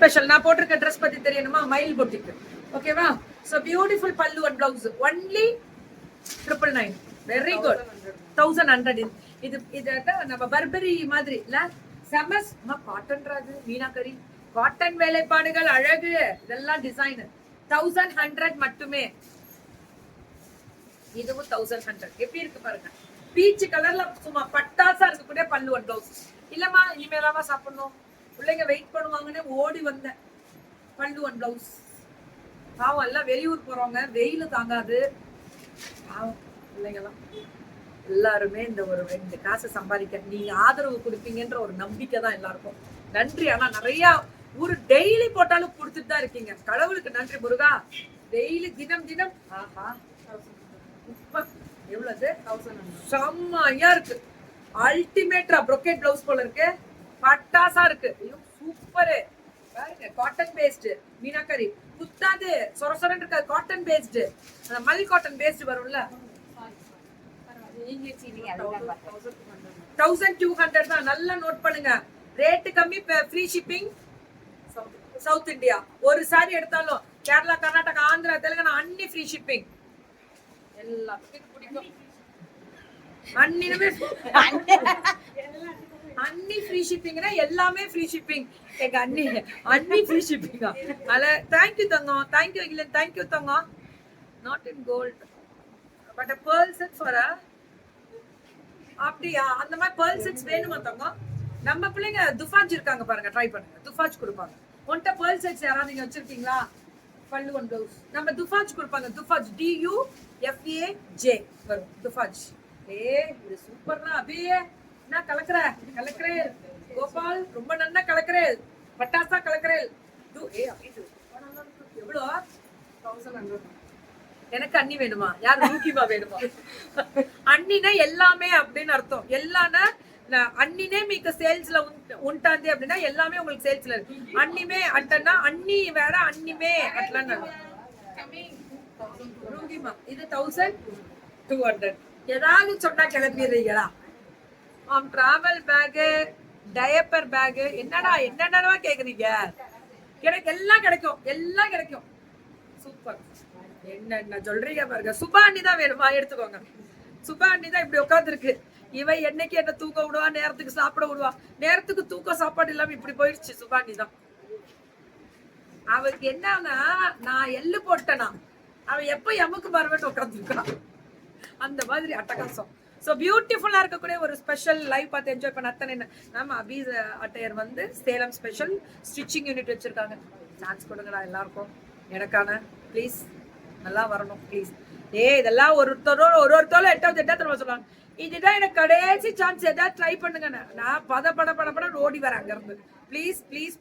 Special. நான் போட்டிருக்க dress பத்தி தெரியணுமா? மயில் பொட்டிக்கு. ஓகேவா? சோ பியூட்டிஃபுல் பல்லு and blouse only 999. Very good. 1100. இது நம்ம பர்பரி மாதிரி இல்ல, செமஸ் காட்டன் ராஜு மீனாக்கரி காட்டன் வேலைப்பாடுகள் அழகு, இதெல்லாம் டிசைன். 1100 மட்டுமே. இதுவும் 1100. எப்படி இருக்கு பாருங்க, பீச் கலர்ல சும்மா பட்டாசா இருக்கக்கூடிய பல்லு அண்ட் பிளவுஸ். இல்லம்மா இனிமேலாமா சாப்பிடணும், பிள்ளைங்க வெயிட் பண்ணுவாங்கன்னு ஓடி வந்த பல்லு அண்ட் பிளவுஸ். பாவம் எல்லாம் வெளியூர் போறவங்க, வெயில் தாங்காது பாவம் பிள்ளைங்கலாம். எல்லாருமே இந்த ஒரு 2 காசு சம்பாதிக்க நீங்க ஆதரவு கொடுப்பீங்கன்ற ஒரு நம்பிக்கை தான் எல்லாருக்கும். நன்றி. ஆனா நிறைய ஒரு டெய்லி போட்டாலும் கொடுத்துட்டு தான் இருக்கீங்க. கடவுளுக்கு நன்றி முருகா. டெய்லி தினம் தினம். ஆஹா எவ்வளவு செம்மையா இருக்கு. அல்டிமேட்டா ப்ரோக்கேட் பிளவுஸ் போல இருக்கு, பட்டாசா இருக்கு. சூப்பரு பாருங்க. காட்டன் பேஸ்ட் மீனாக்கரி குத்தாது, சொர சொரன்னு இருக்காது. காட்டன் பேஸ்ட், அந்த மல் காட்டன் பேஸ்ட் வரும்ல. 1200 தான். நல்லா நோட் பண்ணுங்க. ரேட் கம்மி, ஃப்ரீ ஷிப்பிங். சவுத் இந்தியா ஒரு சாரி எடுத்தாலும் கேரளா, கர்நாடகா, ஆந்திரா, தெலுங்கானா அன்னி ஃப்ரீ ஷிப்பிங். எல்லாத்துக்கும் பிடிக்கும். அன்னி ஃப்ரீ ஷிப்பிங்னா எல்லாமே ஃப்ரீ ஷிப்பிங். எங்க அன்னி ஃப்ரீ ஷிப்பிங்கா? அல தேங்க்யூ தங்கம், தேங்க்யூ இங்கிலன், தேங்க்யூ தங்கம். Not in gold but pearl set for a. அப்படியா? அந்த மாதிரி pearl sets வேணுமா தங்கம்? நம்ம பிள்ளைங்க துஃபாஜ் இருக்காங்க பாருங்க, ட்ரை பண்ணுங்க. துஃபாஜ் கொடுப்பாங்க. ஒன்ட்ட pearl sets யாராவது நீங்க வச்சிருக்கீங்களா? பல்லு அண்ட் பிளவுஸ் நம்ம துஃபாஜ் கொடுப்பாங்க. துஃபாஜ் DUFAJ வரும் துஃபாஜ். இது சூப்பர்னா அபியே. என்ன கலக்குறே கோபால், ரொம்ப நல்லா கலக்குறே, பட்டாசா கலக்குறே. எவ்வளோ? 1100. எனக்கு அண்ணி வேணுமா? யார் ரூகிமா வேணுமா? அண்ணினா எல்லாமே அப்படின்னு அர்த்தம். எல்லாமே అన్నినే మీకు సేల్స్ లో ఉంటుంది அப்படின்னா எல்லாமே உங்களுக்கு சேல்ஸ்ல இருக்கு. அன்னிமே அட்டனா அன்னி வேற அன்னிமே அట్లా ரூகிமா. இது 1200. ஏதாவது சொன்னா கிளம்பிடுறீங்களா? டிராவல் பேக், டயப்பர் பேக், என்னடா கேக்குறீங்க? எல்லாம் கிடைக்கும். சூப்பர். என்ன சொல்றீங்க பாருங்க. சுபா அண்ணி தான் வேணுமா? எடுத்துக்கோங்க. சுபா அண்ணி தான் இப்படி உட்காந்துருக்கு. இவை என்னைக்கு என்ன தூக்க விடுவா, நேரத்துக்கு சாப்பிட விடுவா. நேரத்துக்கு தூக்க சாப்பாடு இல்லாம இப்படி போயிடுச்சு சுபாண்ணி தான். அவருக்கு என்னன்னா, நான் எள்ளு போட்டேனா அவ எப்ப எமக்கு மறுபடியும் உட்காந்துருக்கா. அந்த மாதிரி அட்டகாசம். ஸோ பியூட்டிஃபுல்லா இருக்கக்கூடிய ஒரு ஸ்பெஷல் லைவ் பார்த்து என்ஜாய் பண்ண அத்தனை நம்ம அபீஸ் அட்டையர் வந்து சேலம் ஸ்பெஷல் ஸ்டிச்சிங் யூனிட் வச்சிருக்காங்க. சான்ஸ் கொடுங்கடா எல்லாருக்கும். எனக்கான ப்ளீஸ் நல்லா வரணும் ப்ளீஸ். இதெல்லாம் ஒருத்தரோட எட்டாவது சொல்லுவாங்க. இதுதான் எனக்கு கடைசி சான்ஸ், ஏதாவது ட்ரை பண்ணுங்க. நான் பட ஓடி வரேன் அங்க இருந்து. ப்ளீஸ்